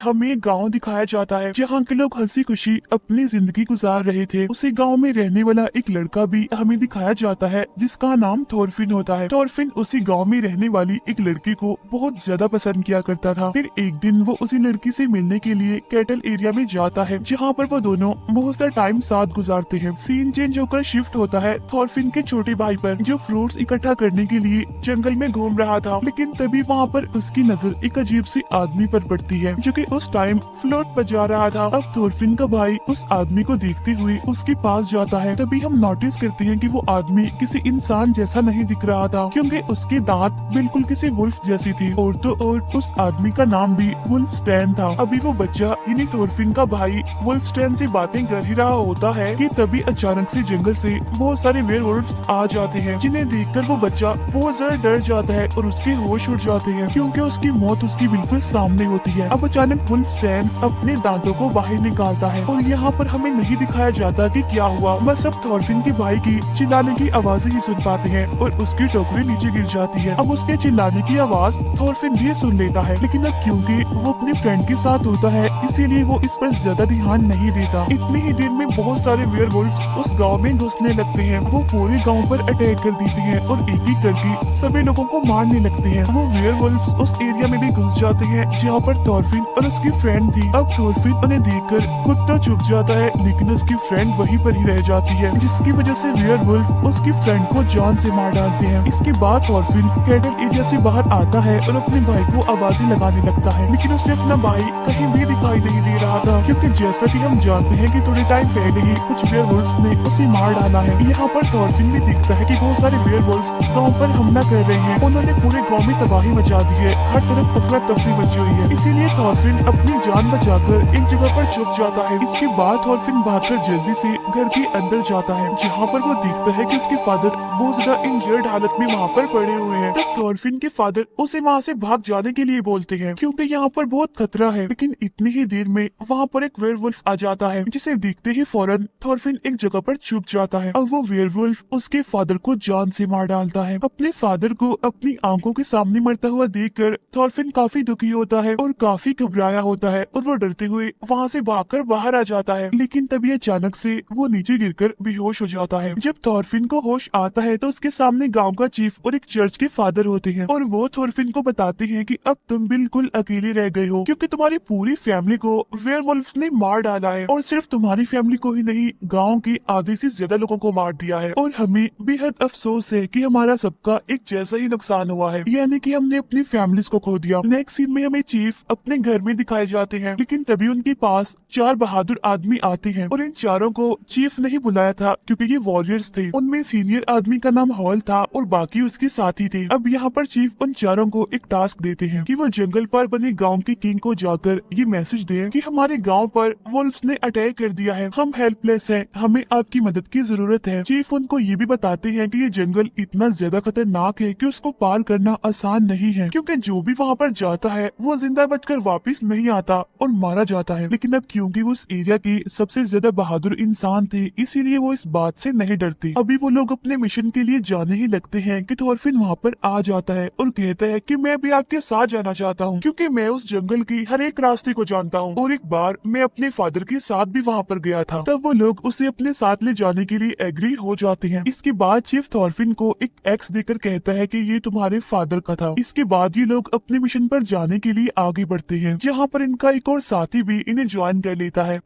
हमें एक गाँव दिखाया जाता है जहाँ के लोग हंसी खुशी अपनी जिंदगी गुजार रहे थे। उसी गाँव में रहने वाला एक लड़का भी हमें दिखाया जाता है जिसका नाम थॉरफिन होता है। थॉरफिन उसी गाँव में रहने वाली एक लड़की को बहुत ज्यादा पसंद किया करता था। फिर एक दिन वो उसी लड़की से मिलने के लिए कैटल एरिया में जाता है जहाँ पर वो दोनों बहुत सा टाइम साथ गुजारते हैं। सीन चेंज होकर शिफ्ट होता है थॉरफिन के छोटे भाई पर जो फ्रूट्स इकट्ठा करने के लिए जंगल में घूम रहा था। लेकिन तभी वहाँ पर उसकी नजर एक अजीब सी आदमी पर पड़ती है जो कि उस टाइम फ्लूट बजा रहा था। अब थॉरफिन का भाई उस आदमी को देखते हुए उसके पास जाता है। तभी हम नोटिस करते हैं कि वो आदमी किसी इंसान जैसा नहीं दिख रहा था क्योंकि उसके दांत बिल्कुल किसी वुल्फ जैसी थी। और तो और उस आदमी का नाम भी वुल्फस्टैन था। अभी वो बच्चा यानी थॉरफिन का भाई वुल्फस्टैन से बातें कर ही रहा होता है कि तभी अचानक से जंगल से बहुत सारे वेयरवुल्व्स आ जाते हैं जिन्हें देखकर वो बच्चा बहुत ज्यादा डर जाता है और उसके होश उड़ जाते हैं क्योंकि उसकी मौत उसकी बिल्कुल सामने होती है। अब अचानक वुल्फस्टैन अपने दांतों को बाहर निकालता है और यहाँ पर हमें नहीं दिखाया जाता कि क्या हुआ। बस अब थॉरफिन के भाई की चिल्लाने की आवाजें ही सुन पाते हैं और उसकी टोकरी नीचे गिर जाती है। अब उसके चिल्लाने की आवाज थॉरफिन भी सुन लेता है लेकिन अब क्योंकि वो अपने फ्रेंड के साथ होता है इसीलिए वो इस पर ज्यादा ध्यान नहीं देता। इतनी ही देर में बहुत सारे वेयरवुल्व्स उस गांव में घुसने लगते हैं। वो पूरे गांव पर अटैक कर देते हैं और एक एक करके सभी लोगों को मारने लगते हैं। वो वेयरवुल्व्स उस एरिया में भी घुस जाते हैं जहाँ पर थॉरफिन और उसकी फ्रेंड थी। अब थॉरफिन उन्हें देखकर खुद तो छुप जाता है लेकिन उसकी फ्रेंड वहीं पर ही रह जाती है जिसकी वजह से वेयरवुल्फ उसकी फ्रेंड को जान से मार डालते हैं। इसके बाद थॉरफिन कैटल एरिया से बाहर आता है और अपने भाई को आवाजें लगाने लगता है लेकिन उसे अपना भाई कहीं भी दिखाई नहीं दे रहा था क्योंकि जैसा कि हम जानते हैं कि थोड़े टाइम पहले ही कुछ वेयरवुल्व्स ने उसे मार डाला है। यहाँ पर थॉरफिन भी दिखता है कि बहुत सारे वेयरवुल्व्स गांव पर हमला कर रहे हैं। उन्होंने पूरे गांव में तबाही मचा दी है। हर तरफ अफरा तफरी मची हुई है। इसीलिए थॉरफिन अपनी जान बचाकर एक जगह पर छुप जाता है। इसके बाद थॉरफिन भागकर जल्दी से घर के अंदर जाता है जहाँ पर वो देखता है कि उसके फादर बहुत ज्यादा इंजर्ड हालत में वहाँ पर पड़े हुए हैं। तब थॉरफिन के फादर उसे वहाँ से भाग जाने के लिए बोलते हैं क्योंकि यहाँ पर बहुत खतरा है। लेकिन इतनी ही देर में वहाँ पर एक वेयरवुल्फ आ जाता है जिसे देखते ही फौरन थॉरफिन एक जगह पर छुप जाता है। अब वो वेयरवुल्फ उसके फादर को जान से मार डालता है। अपने फादर को अपनी आंखों के सामने मरता हुआ देखकर थॉरफिन काफी दुखी होता है और काफी घबराया होता है और वो डरते हुए वहाँ से भागकर बाहर आ जाता है। लेकिन तभी अचानक से वो नीचे गिरकर बेहोश हो जाता है। जब थॉरफिन को होश आता है तो उसके सामने गाँव का चीफ और एक चर्च के फादर होते हैं और वो थॉरफिन को बताते हैं कि अब तुम बिल्कुल अकेले रह गए हो क्योंकि तुम्हारी पूरी फैमिली को वेयरवुल्व्स ने मार डाला है और सिर्फ तुम्हारी फैमिली को ही नहीं गांव के आधे से ज्यादा लोगों को मार दिया है और हमें बेहद अफसोस है कि हमारा सबका एक जैसा ही नुकसान हुआ है यानी कि हमने अपनी फैमिलीज को खो दिया। नेक्स्ट सीन में हमें चीफ अपने घर में दिखाए जाते हैं लेकिन तभी उनके पास 4 बहादुर आदमी आते हैं और इन चारों को चीफ नहीं बुलाया था क्योंकि ये वॉरियर्स थे। उनमें सीनियर आदमी का नाम हॉल था और बाकी उसके साथी थे। अब यहाँ पर चीफ उन चारों को एक टास्क देते हैं कि वो जंगल पर बने गांव के किंग को जाकर ये मैसेज दें कि हमारे गांव पर वुल्व्स ने अटैक कर दिया है, हम हेल्पलेस हैं, हमें आपकी मदद की जरूरत है। चीफ उनको ये भी बताते हैं कि ये जंगल इतना ज्यादा खतरनाक है कि उसको पार करना आसान नहीं है क्योंकि जो भी वहाँ पर जाता है वो जिंदा बचकर वापस नहीं आता और मारा जाता है। लेकिन अब क्योंकि वो उस एरिया के सबसे ज्यादा बहादुर इंसान थे इसीलिए वो इस बात से नहीं डरते। अभी वो लोग अपने मिशन के लिए जाने ही लगते हैं कि थॉरफिन वहाँ पर आ जाता है और कहता है कि मैं भी आपके साथ जाना चाहता हूँ क्योंकि मैं उस जंगल की हर एक रास्ते को जानता हूँ और एक बार मैं अपने फादर के साथ भी वहाँ पर गया था। तब वो लोग उसे अपने साथ ले जाने के लिए एग्री हो जाते हैं। इसके बाद चीफ थॉरफिन को एक एक्स देकर कहता है कि ये तुम्हारे फादर का था। इसके बाद ये लोग अपने मिशन पर जाने के लिए आगे बढ़ते हैं जहाँ पर इनका एक और साथी भी इन्हें ज्वाइन कर लेता है।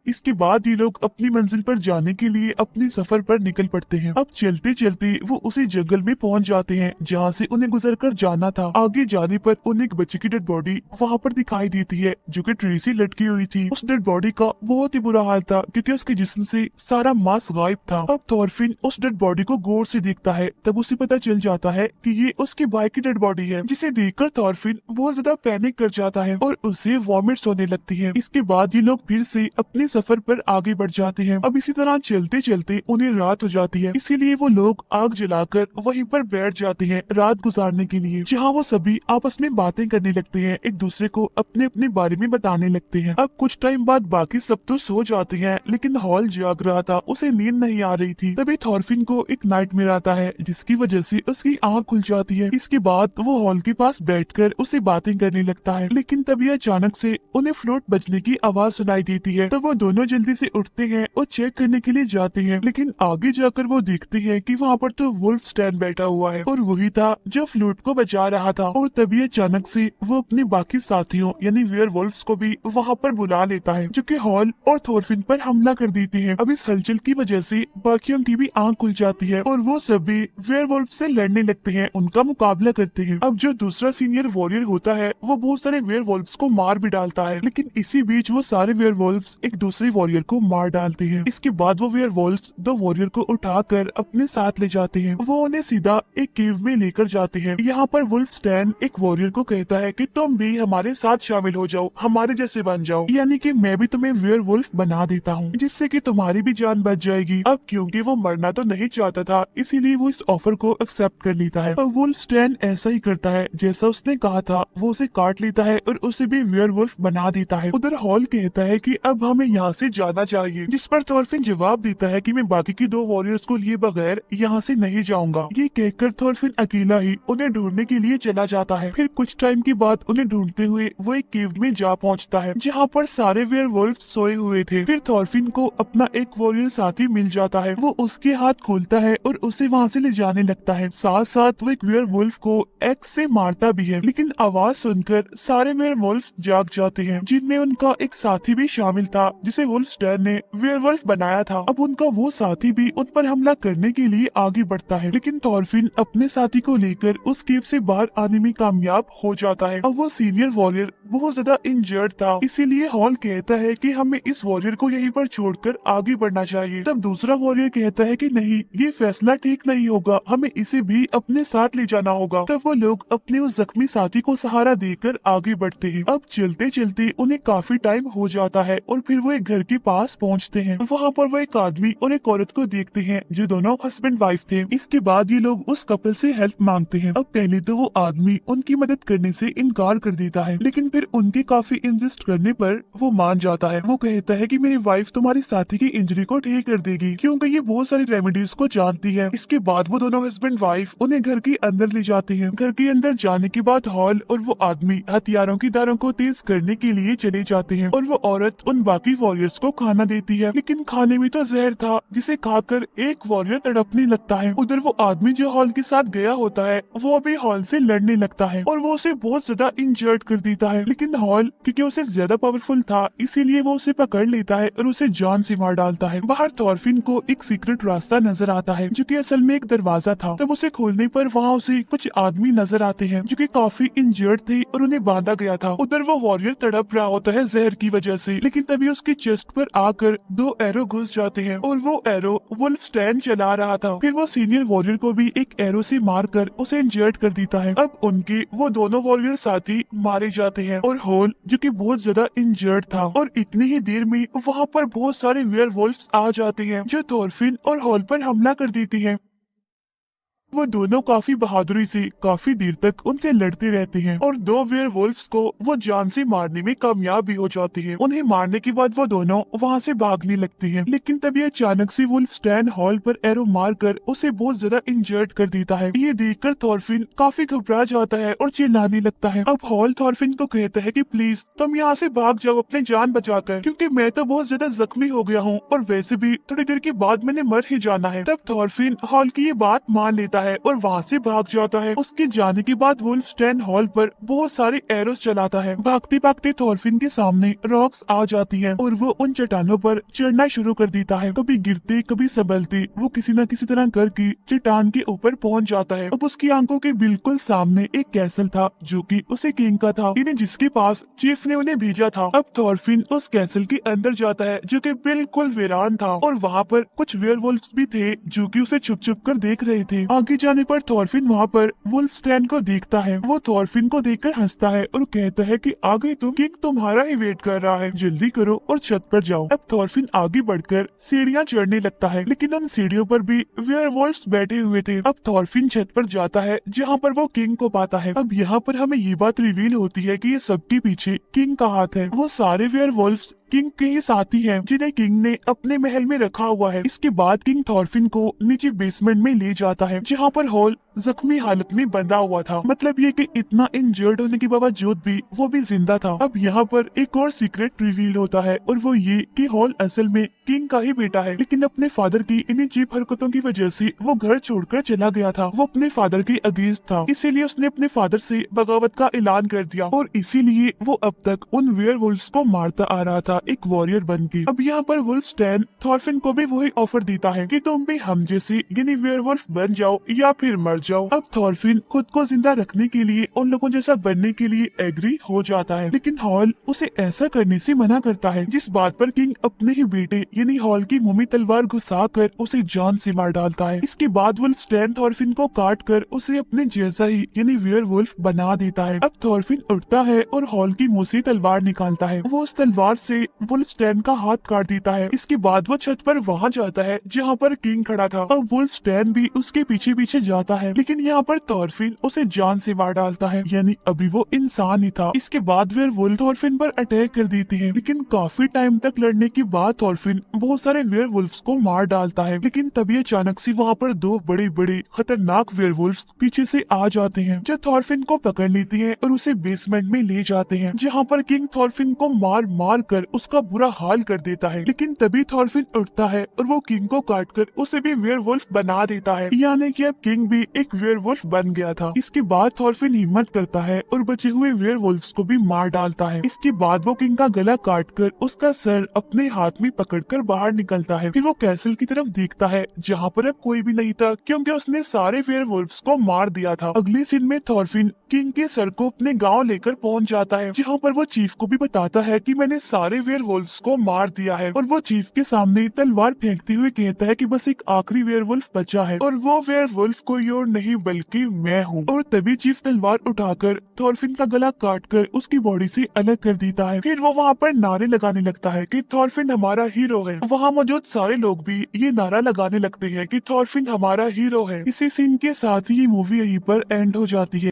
इसके बाद ये लोग अपनी मंजिल पर जाने के लिए अपने सफर पर निकल पड़ते हैं। अब चलते चलते वो उसी जंगल में पहुंच जाते हैं जहां से उन्हें गुजरकर जाना था। आगे जाने पर उन्हें एक बच्चे की डेड बॉडी वहां पर दिखाई देती है जो कि ट्री से लटकी हुई थी। उस डेड बॉडी का बहुत ही बुरा हाल था क्योंकि उसके जिस्म से सारा मांस गायब था। अब थॉरफिन उस डेड बॉडी को गौर से देखता है तब उसे पता चल जाता है कि ये उसके भाई की डेड बॉडी है, जिसे देखकर थॉरफिन बहुत ज्यादा पैनिक कर जाता है और उसे वॉमिट्स होने लगती है। इसके बाद ये लोग फिर से अपने सफर पर आगे बढ़ जाते हैं। अब इसी तरह चलते चलते उन्हें रात हो जाती है, इसीलिए वो लोग आग जलाकर वहीं पर बैठ जाते हैं रात गुजारने के लिए, जहाँ वो सभी आपस में बातें करने लगते हैं, एक दूसरे को अपने अपने बारे में बताने लगते हैं। अब कुछ टाइम बाद बाकी सब तो सो जाते हैं, लेकिन हॉल जाग रहा था, उसे नींद नहीं आ रही थी। तभी थॉरफिन को एक नाइटमेयर आता है, जिसकी वजह से उसकी आंख खुल जाती है। इसके बाद वो हॉल के पास बैठकर उसे बातें करने लगता है, लेकिन तभी अचानक से उन्हें फ्लूट बजने की आवाज सुनाई देती है। तो वो दोनों जल्दी से उठते हैं और चेक करने के लिए जाते हैं, लेकिन आगे जाकर वो देखते हैं कि वहाँ पर तो वुल्फस्टैन बैठा हुआ है और वही था जो फ्लूट को बचा रहा था। और तभी अचानक से वो अपने बाकी साथियों यानी वेयरवुल्फ्स को भी वहाँ पर बुला लेता है, जो कि हॉल और थॉरफिन पर हमला कर देते हैं। अब इस हलचल की वजह से बाकियों की भी आंख खुल जाती है और वो सभी वेयरवुल्फ से लड़ने लगते हैं, उनका मुकाबला करते हैं। अब जो दूसरा सीनियर वॉरियर होता है वो बहुत सारे वेयरवुल्फ्स को मार भी डालता है, लेकिन इसी बीच वो सारे वेयरवुल्फ्स एक दूसरे वॉरियर को मार डालते हैं। इसके बाद वो वेयरवुल्फ्स दो वॉरियर को उठाकर अपने साथ ले जाते हैं। वो उन्हें सीधा एक केव में लेकर जाते हैं। यहाँ पर वुल्फस्टैन एक वॉरियर को कहता है कि तुम भी हमारे साथ शामिल हो जाओ, हमारे जैसे बन जाओ, यानी कि मैं भी तुम्हें वेयरवुल्फ बना देता हूँ, जिससे कि तुम्हारी भी जान बच जाएगी। अब क्योंकि वो मरना तो नहीं चाहता था, इसीलिए वो इस ऑफर को एक्सेप्ट कर लेता है। अब वुल्फस्टैन ऐसा ही करता है जैसा उसने कहा था, वो उसे काट लेता है और उसे भी वेयरवुल्फ बना देता है। उधर हॉल कहता है कि अब हमें यहाँ से जाना चाहिए, जिस पर थॉरफिन जवाब देता है कि मैं बाकी की दो वॉरियर्स को लिए बगैर यहाँ से नहीं जाऊंगा। ये कहकर थॉरफिन अकेला ही उन्हें ढूंढने के लिए चला जाता है। फिर कुछ टाइम के बाद उन्हें ढूंढते हुए वो एक केव में जा पहुँचता है, जहाँ पर सारे वेयरवुल्फ सोए हुए थे। फिर थॉरफिन को अपना एक वॉरियर साथी मिल जाता है, वो उसके हाथ खोलता है और उसे वहाँ से ले जाने लगता है। साथ साथ वो एक वेयरवुल्फ को एक्स से मारता भी है, लेकिन आवाज सुनकर सारे वेयरवुल्फ जाग जाते हैं, जिनमें उनका एक साथी भी शामिल था जिसे वुल्फस्टैन ने वेयरवुल्फ बनाया था। अब उनका वो साथी भी उन पर हमला करने के लिए आगे बढ़ता है, लेकिन थॉरफिन अपने साथी को लेकर उस केव से बाहर आने में कामयाब हो जाता है। अब वो सीनियर वॉरियर बहुत ज्यादा इंजर्ड था, इसीलिए हॉल कहता है कि हमें इस वॉरियर को यहीं पर छोड़कर आगे बढ़ना चाहिए। तब दूसरा वॉरियर कहता है कि नहीं, ये फैसला ठीक नहीं होगा, हमें इसे भी अपने साथ ले जाना होगा। तब वो लोग अपने उस जख्मी साथी को सहारा देकर आगे बढ़ते हैं। अब चलते चलते उन्हें काफी टाइम हो जाता है और फिर वो एक घर के पास पहुंचते हैं। वहाँ पर वो एक आदमी और एक औरत को देखते हैं जो दोनों हस्बैंड वाइफ थे। इसके बाद ये लोग उस कपल से हेल्प मांगते हैं। अब पहले तो वो आदमी उनकी मदद करने से इनकार कर देता है, लेकिन फिर उनके काफी इंसिस्ट करने पर वो मान जाता है। वो कहता है कि मेरी वाइफ तुम्हारी साथी की इंजरी को ठीक कर देगी, क्योंकि ये बहुत सारी रेमेडीज को जानती है। इसके बाद वो दोनों हस्बैंड वाइफ उन्हें घर के अंदर ले जाते हैं। घर के अंदर जाने के बाद हॉल और वो आदमी हथियारों की धारों को तेज करने के लिए चले जाते हैं और वो औरत उन बाकी वॉरियर्स को खाना देती है, लेकिन खाने में तो जहर था, जिसे खाकर एक वॉरियर तड़पने लगता है। उधर वो आदमी जो हॉल के साथ गया होता है वो अभी हॉल से लड़ने लगता है और वो उसे बहुत ज्यादा इंजर्ड कर देता है, लेकिन हॉल क्योंकि उसे ज्यादा पावरफुल था इसीलिए वो उसे पकड़ लेता है और उसे जान से मार डालता है। बाहर थॉरफिन को एक सीक्रेट रास्ता नजर आता है, जो कि असल में एक दरवाजा था। तब उसे खोलने पर वहाँ उसे कुछ आदमी नजर आते हैं जो कि काफी इंजर्ड थे और उन्हें बांधा गया था। उधर वो वॉरियर तड़प रहा होता है जहर की वजह से, लेकिन तभी उसके चेस्ट पर आकर दो एरो घुस जाते हैं और वो एरो वुल्फस्टैन चला रहा था। फिर वो सीनियर वॉरियर को भी एक एरो से मारकर उसे इंजर्ड कर देता है। अब उनके वो दोनों वॉरियर साथी मारे जाते हैं और हॉल जो कि बहुत ज्यादा इंजर्ड था, और इतनी ही देर में वहाँ पर बहुत सारे वेयरवुल्फ्स आ जाते हैं जो थॉरफिन और हॉल पर हमला कर देती हैं। वो दोनों काफी बहादुरी से काफी देर तक उनसे लड़ते रहते हैं और दो वेयरवुल्फ्स को वो जान से मारने में कामयाब भी हो जाते हैं। उन्हें मारने के बाद वो दोनों वहाँ से भागने लगते हैं, लेकिन तभी अचानक से वुल्फस्टैन हॉल पर एरो मारकर उसे बहुत ज्यादा इंजर्ड कर देता है। ये देखकर थॉरफिन काफी घबरा जाता है और चिल्लाने लगता है। अब हॉल थॉरफिन को कहता है कि प्लीज तुम यहाँ से भाग जाओ अपनी जान बचाकर, क्योंकि मैं तो बहुत ज्यादा जख्मी हो गया हूँ और वैसे भी थोड़ी देर के बाद मैंने मर ही जाना है। तब थॉरफिन हॉल की ये बात मान लेता है और वहाँ से भाग जाता है। उसके जाने के बाद वुल्फस्टैन हॉल पर बहुत सारे एरोस चलाता है। भागते भागते थॉरफिन के सामने रॉक्स आ जाती हैं और वो उन चट्टानों पर चढ़ना शुरू कर देता है। कभी गिरते कभी संभलते वो किसी न किसी तरह करके चट्टान के ऊपर पहुँच जाता है। अब उसकी आंखों के बिल्कुल सामने एक कैसल था जो कि उसे किंग का था, इन्हें जिसके पास चीफ ने उन्हें भेजा था। अब थॉरफिन उस कैसल के अंदर जाता है जो कि बिल्कुल वीरान था और वहाँ पर कुछ वेयरवुल्फ्स भी थे जो कि उसे छुप छुप कर देख रहे थे। आगे आगे जाने पर थॉरफिन वहाँ पर वुल्फस्टैन को देखता है। वो थॉरफिन को देखकर हंसता है और कहता है कि आ गए तुम, किंग तुम्हारा ही वेट कर रहा है, जल्दी करो और छत पर जाओ। अब थॉरफिन आगे बढ़कर सीढ़ियाँ चढ़ने लगता है, लेकिन उन सीढ़ियों पर भी वेयरवुल्व्स बैठे हुए थे। अब थॉरफिन छत पर जाता है जहाँ पर वो किंग को पाता है। अब यहाँ पर हमें ये बात रिवील होती है कि ये सबके पीछे किंग का हाथ है। वो सारे वेयरवुल्व्स किंग के ही साथी हैं, जिन्हें किंग ने अपने महल में रखा हुआ है। इसके बाद किंग थॉरफिन को नीचे बेसमेंट में ले जाता है, जहाँ पर हॉल जख्मी हालत में बंधा हुआ था। मतलब ये कि इतना इंजर्ड होने के बावजूद भी वो भी जिंदा था। अब यहाँ पर एक और सीक्रेट रिवील होता है, और वो ये कि हॉल असल में किंग का ही बेटा है, लेकिन अपने फादर की इन्हीं चीप हरकतों की वजह से वो घर छोड़कर चला गया था। वो अपने फादर के अगेंस्ट था, इसीलिए उसने अपने फादर से बगावत का ऐलान कर दिया, और इसीलिए वो अब तक उन वेयरवुल्व्स को मारता आ रहा था एक वॉरियर बन के। अब यहाँ पर वुल्फस्टैन थॉरफिन को भी वही ऑफर देता है कि तुम भी हम जैसे यानी वेयरवुल्फ बन जाओ या फिर मर जाओ। अब थॉरफिन खुद को जिंदा रखने के लिए उन लोगों जैसा बनने के लिए एग्री हो जाता है, लेकिन हॉल उसे ऐसा करने से मना करता है, जिस बात पर किंग अपने ही बेटे यानी हॉल की मुंह में तलवार घुसाकर उसे जान से मार डालता है। इसके बाद वुल्फस्टैन थॉरफिन को काट कर उसे अपने जैसा ही यानी वेयरवुल्फ बना देता है। अब थॉरफिन उठता है और हॉल की मुंह से तलवार निकालता है। वो उस तलवार से वुल्फस्टैन का हाथ काट देता है। इसके बाद वो छत पर वहाँ जाता है जहाँ पर किंग खड़ा था। अब वुल्फस्टैन भी उसके पीछे पीछे जाता है, लेकिन यहाँ पर थॉरफिन उसे जान से मार डालता है, यानी अभी वो इंसान ही था। इसके बाद वेयरवुल्फ थॉरफिन पर अटैक कर देती है, लेकिन काफी टाइम तक लड़ने के बाद थॉरफिन बहुत सारे वेयरवुल्व्स को मार डालता है। लेकिन तभी अचानक से वहाँ पर दो बड़े बड़े खतरनाक वेयरवुल्व्स पीछे से आ जाते हैं, जो थॉरफिन को पकड़ लेती है और उसे बेसमेंट में ले जाते हैं, जहाँ पर किंग थॉरफिन को मार मार कर उसका बुरा हाल कर देता है। लेकिन तभी थॉरफिन उठता है और वो किंग को काटकर उसे भी वेयरवुल्फ बना देता है, यानी कि अब किंग भी एक वेयरवुल्फ बन गया था। इसके बाद थॉरफिन हिम्मत करता है और बचे हुए वेयरवुल्व्स को भी मार डालता है। इसके बाद वो किंग का गला काटकर उसका सर अपने हाथ में पकड़कर बाहर निकलता है। फिर वो कैसल की तरफ देखता है, जहाँ पर अब कोई भी नहीं था, क्योंकि उसने सारे वेयरवुल्व्स को मार दिया था। अगले सीन में थॉरफिन किंग के सर को अपने गांव लेकर पहुंच जाता है, जहाँ पर वो चीफ को भी बताता है कि मैंने सारे वेयरवुल्व्स को मार दिया है। और वो चीफ के सामने तलवार फेंकते हुए कहता है कि बस एक आखिरी वेयरवुल्फ बचा है, और वो वेयरवुल्फ कोई और नहीं बल्कि मैं हूँ। और तभी चीफ तलवार उठाकर थॉरफिन का गला काटकर उसकी बॉडी से अलग कर देता है। फिर वो वहाँ पर नारे लगाने लगता है कि थॉरफिन हमारा हीरो है। वहाँ मौजूद सारे लोग भी ये नारा लगाने लगते हैं कि थॉरफिन हमारा हीरो है। इसी सीन के साथ ही ये मूवी यहीं पर एंड हो जाती है।